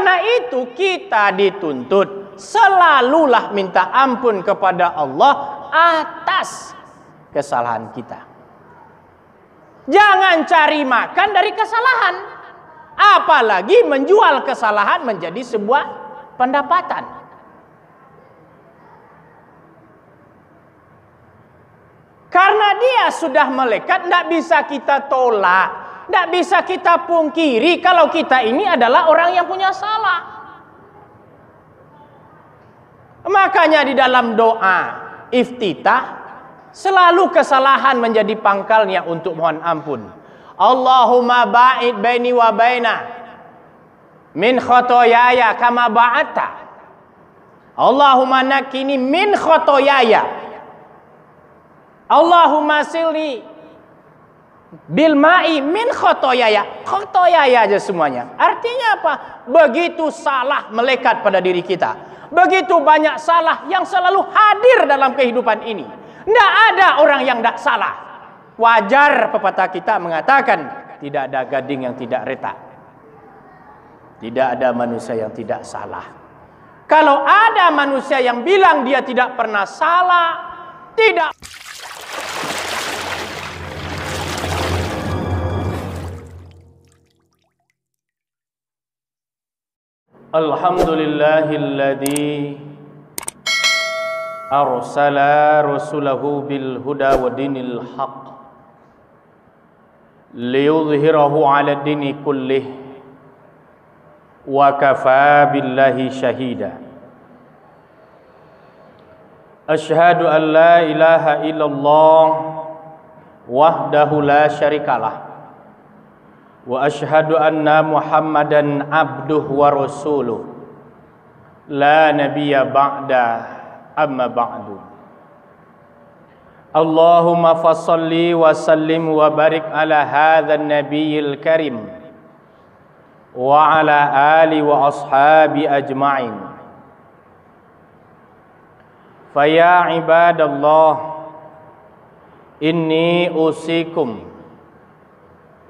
Karena itu kita dituntut selalulah minta ampun kepada Allah atas kesalahan kita. Jangan cari makan dari kesalahan, apalagi menjual kesalahan menjadi sebuah pendapatan. Karena dia sudah melekat, tidak bisa kita tolak, tidak bisa kita pungkiri kalau kita ini adalah orang yang punya salah. Makanya di dalam doa iftitah selalu kesalahan menjadi pangkalnya untuk mohon ampun. Allahumma ba'id baini wa baina min khotoyaya kama ba'atta. Allahumma nakini min khotoyaya. Allahumma silni bil ma'i min khotoyaya. Khotoyaya aja semuanya. Artinya apa? Begitu salah melekat pada diri kita. Begitu banyak salah yang selalu hadir dalam kehidupan ini. Tidak ada orang yang tidak salah. Wajar pepatah kita mengatakan tidak ada gading yang tidak retak. Tidak ada manusia yang tidak salah. Kalau ada manusia yang bilang dia tidak pernah salah, tidak. Alhamdulillahilladzi arsala rasulahu bil huda wa dinil haq liyudhhirahu 'ala dini kullih wa kafa billahi shahida. Asyhadu an la ilaha illallah wahdahu la syarikalah wa asyhadu anna Muhammadan abduhu wa rasuluh la nabiyya ba'da amma ba'du. Allahumma fassalli wa sallim wa barik ala hadzal nabiyil karim wa ala ali wa ashabi ajma'in. Fa ya ibadallah inni usikum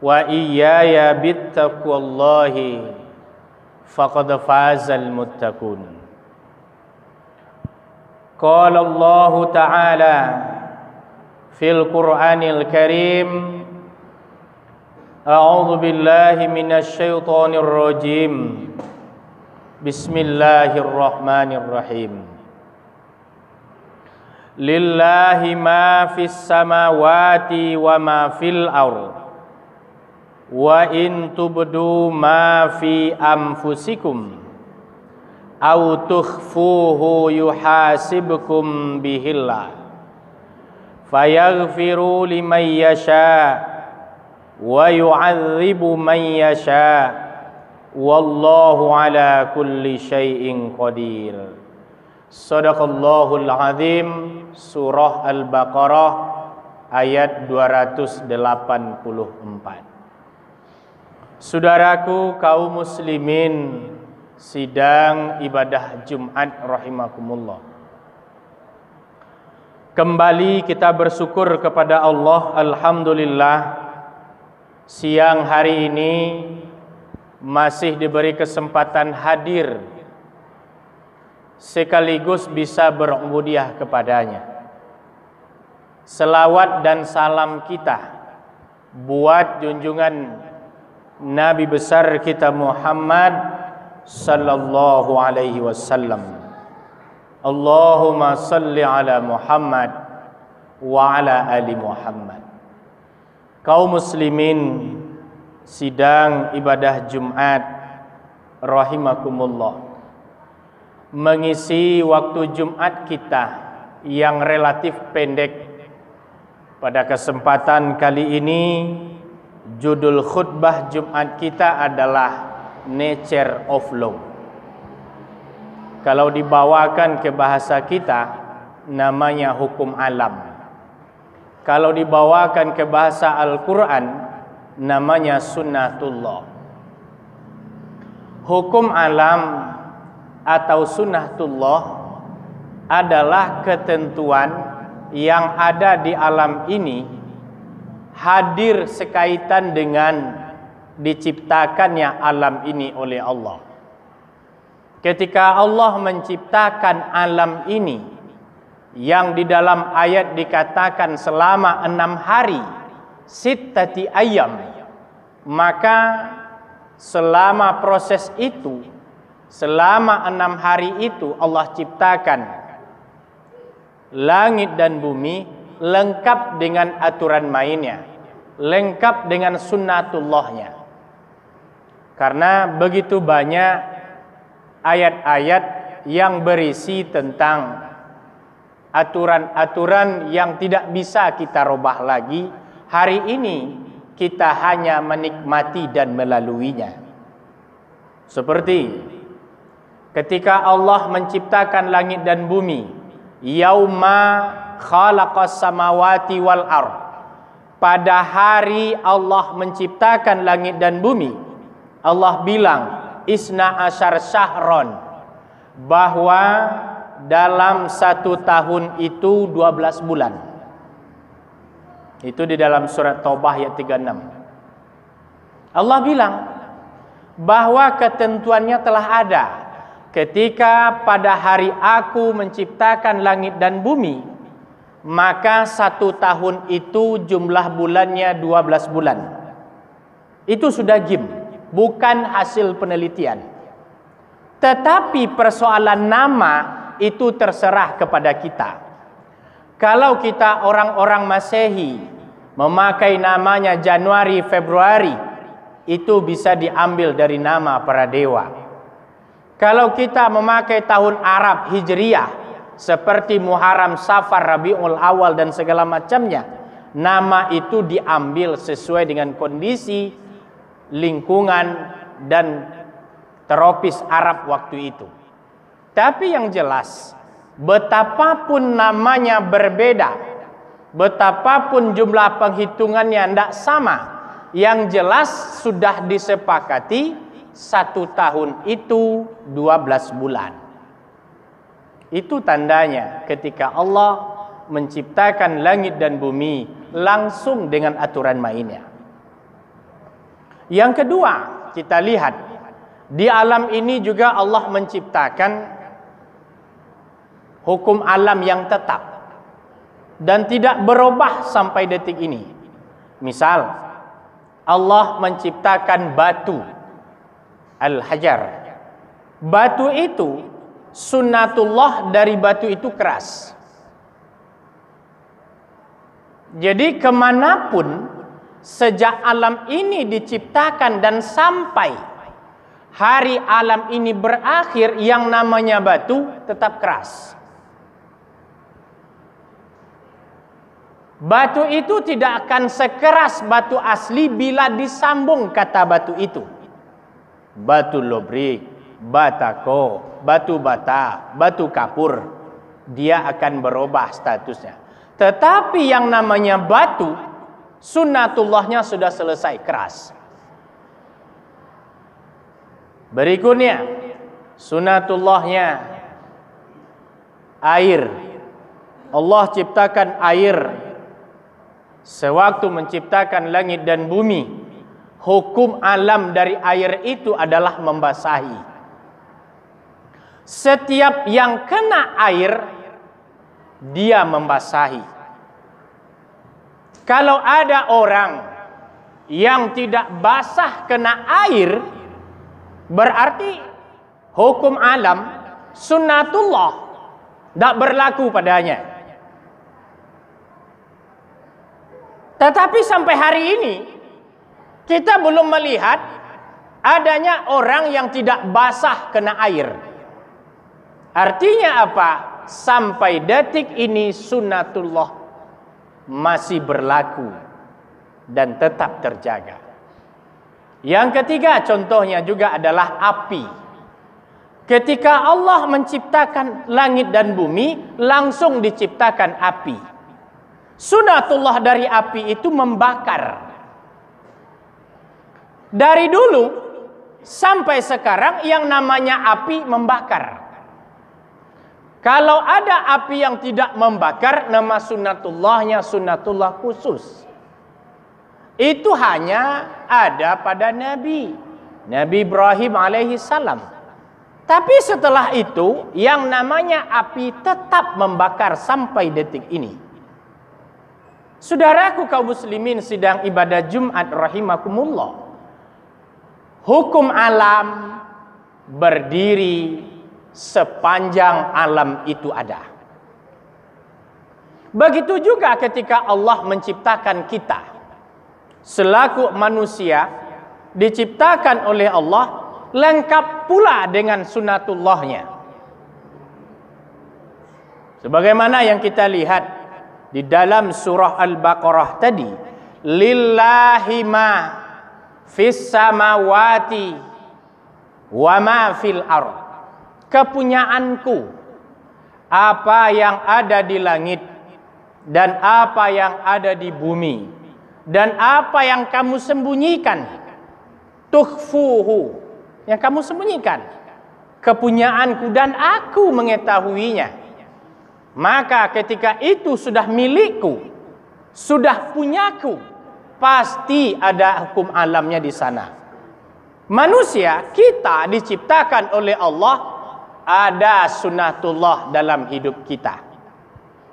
wa iyaya bittaqwallahi faqad fazal muttaqun. Qala Allah Ta'ala fil Qur'anil Karim, a'udzu billahi minasy syaithanir rajim. Bismillahirrahmanirrahim. Lillahi ma fis samawati wa ma fil ardh. Wa in tubdu ma fi anfusikum aw tukhfuhu yuhasibkum bihillah fayaghfiru liman yasha wa yu'adzibu man yasha wallahu ala kulli syai'in qadir. Shadaqallahul azim. Surah Al-Baqarah ayat 284. Saudaraku kaum muslimin sidang ibadah Jumat rahimakumullah. Kembali kita bersyukur kepada Allah. Alhamdulillah siang hari ini masih diberi kesempatan hadir sekaligus bisa berubudiah kepadanya. Selawat dan salam kita buat junjungan Nabi besar kita Muhammad sallallahu alaihi wasallam. Allahumma salli ala Muhammad wa ala ali Muhammad. Kaum muslimin sidang ibadah Jumat rahimakumullah. Mengisi waktu Jumat kita yang relatif pendek, pada kesempatan kali ini judul khutbah Jumat kita adalah Nature of Law. Kalau dibawakan ke bahasa kita namanya hukum alam. Kalau dibawakan ke bahasa Al-Quran namanya sunnatullah. Hukum alam atau sunnatullah adalah ketentuan yang ada di alam ini hadir sekaitan dengan diciptakannya alam ini oleh Allah. ketika Allah menciptakan alam ini, yang di dalam ayat dikatakan selama 6 hari, sittati ayyam, maka selama proses itu, selama 6 hari itu Allah ciptakan langit dan bumi lengkap dengan aturan mainnya, lengkap dengan sunnatullahnya. Karena begitu banyak ayat-ayat yang berisi tentang aturan-aturan yang tidak bisa kita rubah lagi. Hari ini kita hanya menikmati dan melaluinya. Seperti ketika Allah menciptakan langit dan bumi, yauma khalaqas samawati wal ard, pada hari Allah menciptakan langit dan bumi, Allah bilang isna asyar syahron, bahwa dalam 1 tahun itu 12 bulan. Itu di dalam surat Taubah ayat 36. Allah bilang bahwa ketentuannya telah ada. Ketika pada hari aku menciptakan langit dan bumi, maka 1 tahun itu jumlah bulannya 12 bulan. Itu sudah jim, bukan hasil penelitian. Tetapi persoalan nama itu terserah kepada kita. Kalau kita orang-orang Masehi memakai namanya Januari, Februari, itu bisa diambil dari nama para dewa. Kalau kita memakai tahun Arab Hijriyah seperti Muharram, Safar, Rabiul Awal dan segala macamnya, nama itu diambil sesuai dengan kondisi lingkungan dan tropis Arab waktu itu. Tapi yang jelas, betapapun namanya berbeda, betapapun jumlah penghitungannya tidak sama, yang jelas sudah disepakati 1 tahun itu 12 bulan. Itu tandanya ketika Allah menciptakan langit dan bumi langsung dengan aturan mainnya. Yang kedua, kita lihat di alam ini juga Allah menciptakan hukum alam yang tetap dan tidak berubah sampai detik ini. Misal, Allah menciptakan batu al-hajar. Batu itu, sunnatullah dari batu itu keras. Jadi kemanapun sejak alam ini diciptakan dan sampai hari alam ini berakhir, yang namanya batu tetap keras. Batu itu tidak akan sekeras batu asli bila disambung kata batu itu. Batu lobrik, batako, batu bata, batu kapur, dia akan berubah statusnya. Tetapi yang namanya batu, sunnatullahnya sudah selesai keras. Berikutnya, sunnatullahnya air. Allah ciptakan air. Sewaktu menciptakan langit dan bumi, hukum alam dari air itu adalah membasahi. Setiap yang kena air, dia membasahi. Kalau ada orang yang tidak basah kena air, berarti hukum alam, sunnatullah, tidak berlaku padanya. Tetapi sampai hari ini kita belum melihat adanya orang yang tidak basah kena air. Artinya apa? Sampai detik ini sunnatullah masih berlaku dan tetap terjaga. Yang ketiga contohnya juga adalah api. Ketika Allah menciptakan langit dan bumi, langsung diciptakan api. Sunnatullah dari api itu membakar. Dari dulu sampai sekarang yang namanya api membakar. Kalau ada api yang tidak membakar, nama sunnatullahnya sunnatullah khusus. Itu hanya ada pada Nabi Ibrahim alaihi salam. Tapi setelah itu, yang namanya api tetap membakar sampai detik ini. Saudaraku kaum muslimin sidang ibadah Jumat rahimakumullah. Hukum alam berdiri sepanjang alam itu ada. Begitu juga ketika Allah menciptakan kita. Selaku manusia diciptakan oleh Allah, lengkap pula dengan sunatullahnya. Sebagaimana yang kita lihat di dalam surah Al-Baqarah tadi, lillahi ma fis samawati wa ma fil ard. Kepunyaanku apa yang ada di langit dan apa yang ada di bumi dan apa yang kamu sembunyikan, tukhfuhu, yang kamu sembunyikan, kepunyaanku dan aku mengetahuinya. Maka ketika itu sudah milikku, sudah punyaku, pasti ada hukum alamnya di sana. Manusia, kita diciptakan oleh Allah, ada sunnatullah dalam hidup kita.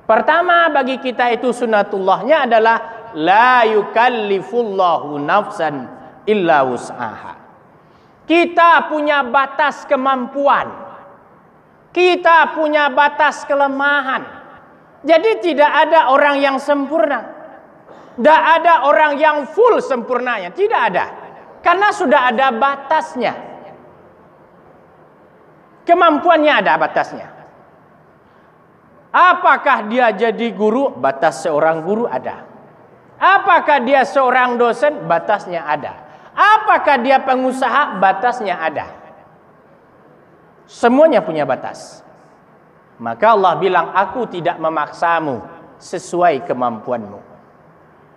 Pertama bagi kita itu sunnatullahnya adalah la yukallifullahu nafsan illa wus'aha. Kita punya batas kemampuan. Kita punya batas kelemahan. Jadi tidak ada orang yang sempurna. Tidak ada orang yang full sempurnanya. Tidak ada. Karena sudah ada batasnya. Kemampuannya ada batasnya. Apakah dia jadi guru? Batas seorang guru ada. Apakah dia seorang dosen? Batasnya ada. Apakah dia pengusaha? Batasnya ada. Semuanya punya batas. Maka Allah bilang, aku tidak memaksamu sesuai kemampuanmu.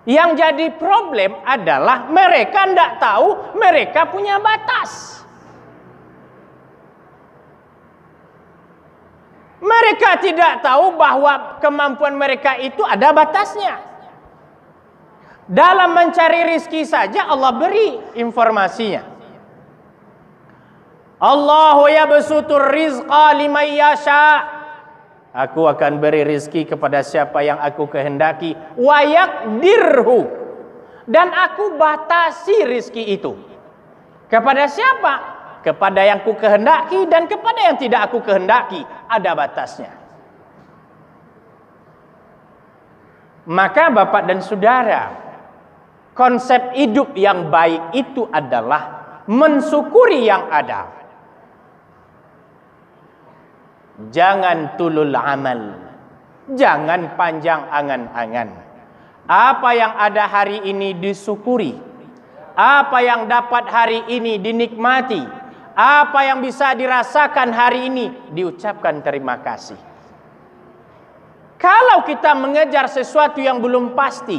Yang jadi problem adalah mereka tidak tahu mereka punya batas. Mereka tidak tahu bahwa kemampuan mereka itu ada batasnya. Dalam mencari rizki saja Allah beri informasinya. Allahu yabsutur rizqa liman yasha. Aku akan beri rizki kepada siapa yang aku kehendaki. Wa yaqdirhu. Dan aku batasi rizki itu. Kepada siapa? Kepada yang ku kehendaki dan kepada yang tidak aku kehendaki. Ada batasnya. Maka Bapak dan Saudara, konsep hidup yang baik itu adalah mensyukuri yang ada. Jangan tulul amal. Jangan panjang angan-angan. Apa yang ada hari ini disyukuri. Apa yang dapat hari ini dinikmati. Apa yang bisa dirasakan hari ini diucapkan terima kasih. Kalau kita mengejar sesuatu yang belum pasti,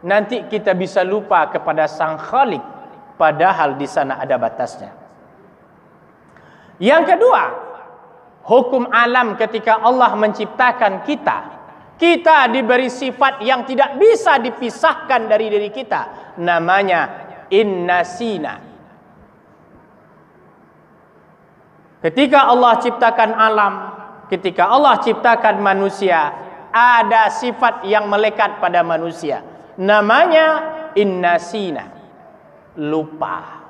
nanti kita bisa lupa kepada Sang Khalik, padahal di sana ada batasnya. Yang kedua, hukum alam ketika Allah menciptakan kita, kita diberi sifat yang tidak bisa dipisahkan dari diri kita, namanya innasina. Ketika Allah ciptakan alam, ketika Allah ciptakan manusia, ada sifat yang melekat pada manusia. Namanya innasina, lupa.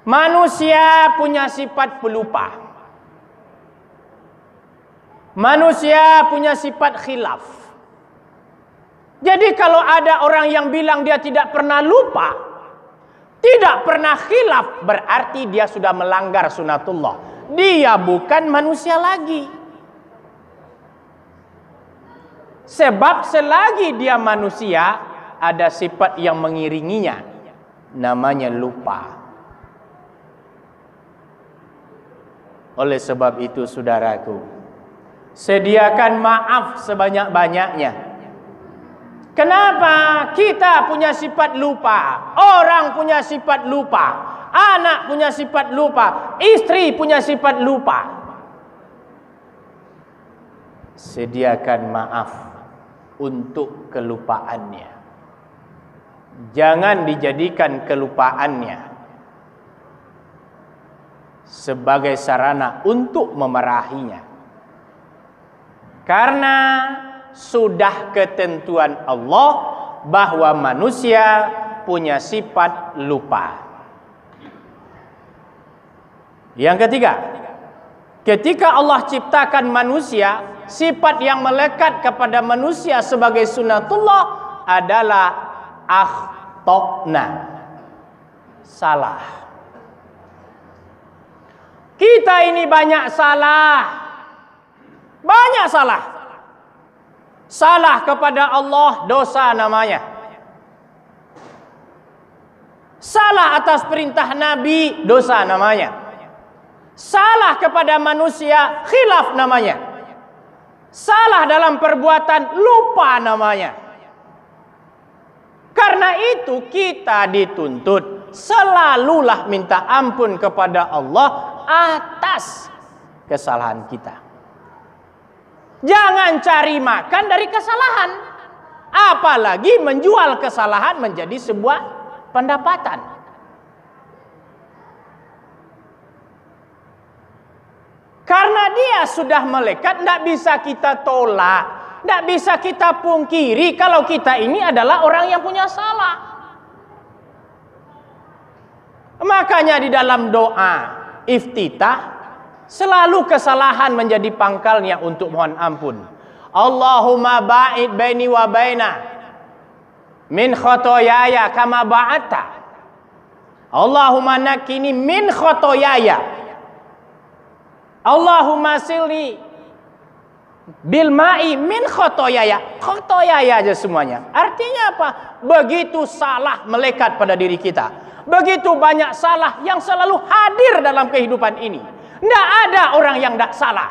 Manusia punya sifat pelupa. Manusia punya sifat khilaf. Jadi kalau ada orang yang bilang dia tidak pernah lupa, tidak pernah khilaf, berarti dia sudah melanggar sunatullah. Dia bukan manusia lagi. Sebab selagi dia manusia, ada sifat yang mengiringinya, namanya lupa. Oleh sebab itu saudaraku, sediakan maaf sebanyak-banyaknya. Kenapa? Kita punya sifat lupa, orang punya sifat lupa, anak punya sifat lupa, istri punya sifat lupa. Sediakan maaf untuk kelupaannya. Jangan dijadikan kelupaannya sebagai sarana untuk memarahinya. Karena sudah ketentuan Allah bahwa manusia punya sifat lupa. Yang ketiga, ketika Allah ciptakan manusia, sifat yang melekat kepada manusia sebagai sunnatullah adalah akhtona, salah. Kita ini banyak salah. Banyak salah. Salah kepada Allah, dosa namanya. Salah atas perintah Nabi, dosa namanya. Salah kepada manusia, khilaf namanya. Salah dalam perbuatan, lupa namanya. Karena itu kita dituntut selalulah minta ampun kepada Allah atas kesalahan kita. Jangan cari makan dari kesalahan, apalagi menjual kesalahan menjadi sebuah pendapatan. Karena dia sudah melekat, tidak bisa kita tolak, tidak bisa kita pungkiri kalau kita ini adalah orang yang punya salah. Makanya di dalam doa iftitah selalu kesalahan menjadi pangkalnya untuk mohon ampun. Allahumma ba'id baini wa baina min khotoyaya kama ba'ata. Allahumma nakini min khotoyaya. Allahumma silni bil ma'i min khotoyaya. Khotoyaya aja semuanya. Artinya apa? Begitu salah melekat pada diri kita. Begitu banyak salah yang selalu hadir dalam kehidupan ini. Tidak ada orang yang tidak salah.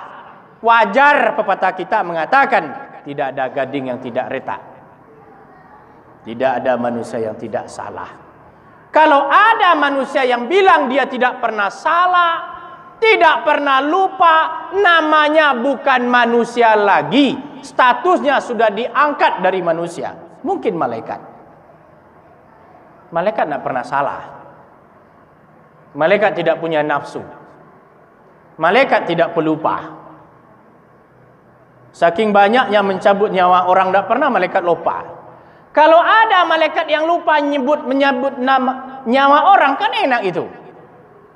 Wajar pepatah kita mengatakan tidak ada gading yang tidak retak. Tidak ada manusia yang tidak salah. Kalau ada manusia yang bilang dia tidak pernah salah, tidak pernah lupa, namanya bukan manusia lagi. Statusnya sudah diangkat dari manusia. Mungkin malaikat. Malaikat tidak pernah salah. Malaikat tidak punya nafsu. Malaikat tidak pelupa. Saking banyaknya mencabut nyawa orang, tidak pernah malaikat lupa. Kalau ada malaikat yang lupa menyebut nama nyawa orang, kan enak itu.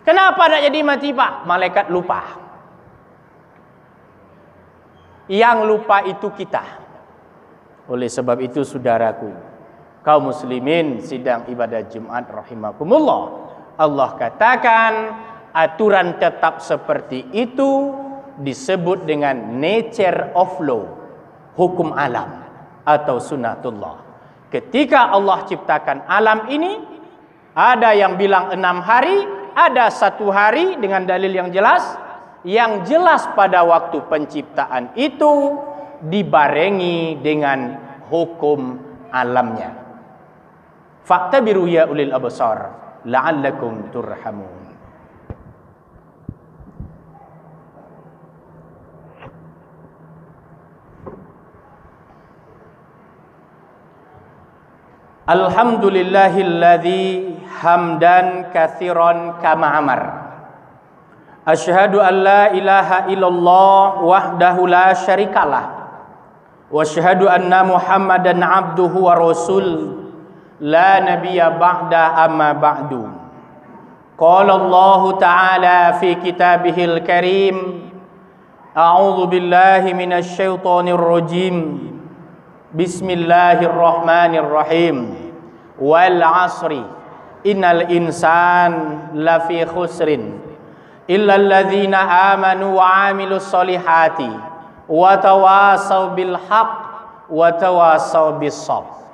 Kenapa tidak jadi mati pak? Malaikat lupa. Yang lupa itu kita. Oleh sebab itu saudaraku, kaum muslimin sidang ibadah Jumat rahimakumullah, Allah katakan aturan tetap seperti itu disebut dengan nature of law, hukum alam atau sunnatullah. Ketika Allah ciptakan alam ini, ada yang bilang 6 hari, ada 1 hari dengan dalil yang jelas. Yang jelas pada waktu penciptaan itu dibarengi dengan hukum alamnya. Fa'tabiru ya ulil absar la'allakum turhamun. Alhamdulillahilladzi hamdan katsiran kama amar. Asyhadu an la ilaha illallah wahdahu la syarikalah. Wa asyhadu anna Muhammadan abduhu wa rasul la nabiyya ba'da amma ba'du. Qala Allah ta'ala fi kitabihil karim. A'udzu billahi minasy syaithanir rajim. Bismillahirrahmanirrahim. Wal 'asri innal insan lafi khusrin illal ladzina amanu wa 'amilus solihati wa tawasaw bil haqq wa tawasaw bis sabr.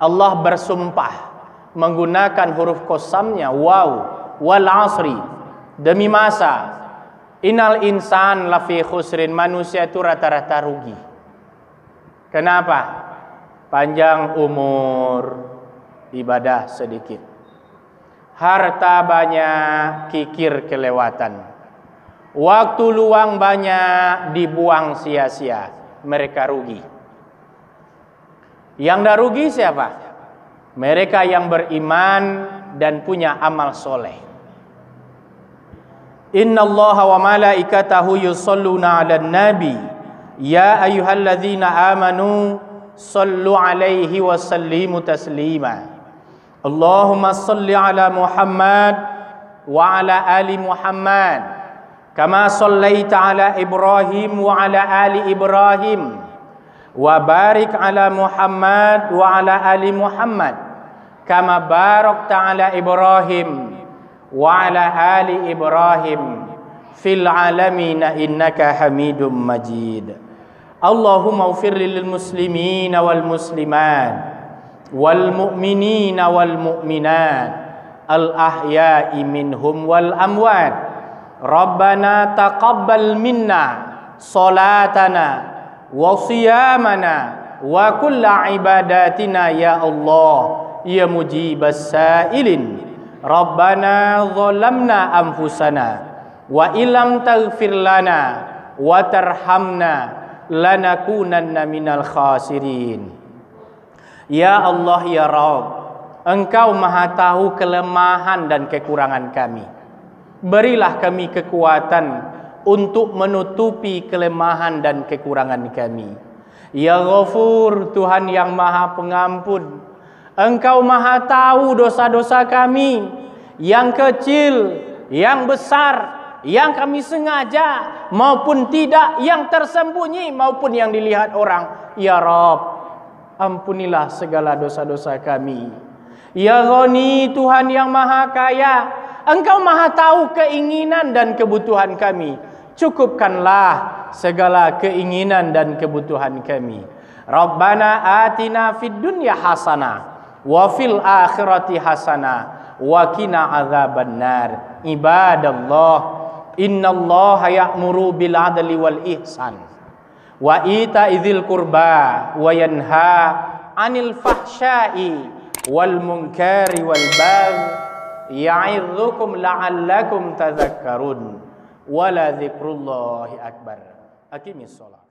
Allah bersumpah menggunakan huruf qasamnya waw, wal 'asri, demi masa, innal insan lafi khusrin, manusia itu rata-rata rugi. Kenapa? Panjang umur, ibadah sedikit, harta banyak, kikir kelewatan, waktu luang banyak, dibuang sia-sia, mereka rugi. Yang dah rugi siapa? Mereka yang beriman dan punya amal soleh. Innallaha wa malaikatahu yusholluna 'alan nabi ya ayyuhalladzina amanu shallu 'alaihi wa sallimu taslima. Allahumma shalli 'ala Muhammad wa 'ala ali Muhammad kama shallaita 'ala Ibrahim wa 'ala ali Ibrahim wa barik 'ala Muhammad wa 'ala ali Muhammad kama barakta 'ala Ibrahim wa 'ala ali Ibrahim fil 'alamin innaka Hamidum Majid. Allahumma ighfir lil muslimina wal muslimat wal mu'minina wal mu'minat al ahya'i minhum wal amwat. Rabbana taqabbal minna salatana wa siyamana wa kulla ibadatina ya Allah ya mujibas sa'ilin. Rabbana zalamna anfusana wa illam taghfir lana wa tarhamna lanakunanna minal khasirin. Ya Allah ya Rabb, Engkau Maha tahu kelemahan dan kekurangan kami. Berilah kami kekuatan untuk menutupi kelemahan dan kekurangan kami. Ya Ghafur, Tuhan yang Maha Pengampun, Engkau Maha tahu dosa-dosa kami, yang kecil, yang besar, yang kami sengaja maupun tidak, yang tersembunyi maupun yang dilihat orang. Ya Rabb, ampunilah segala dosa-dosa kami. Ya Ghani, Tuhan yang Maha Kaya, Engkau Maha tahu keinginan dan kebutuhan kami. Cukupkanlah segala keinginan dan kebutuhan kami. Rabbana atina fid dunya hasanah wa fil akhirati hasanah wa qina adzabannar. Ibadallah, innallaha ya'muru bil adli wal ihsan wa ita'i dzil qurba wa yanha 'anil fahsya'i wal munkari wal baghi ya'idzukum la'allakum tadhakkarun. Wa la dzikrullahi akbar. Aqimis shalah.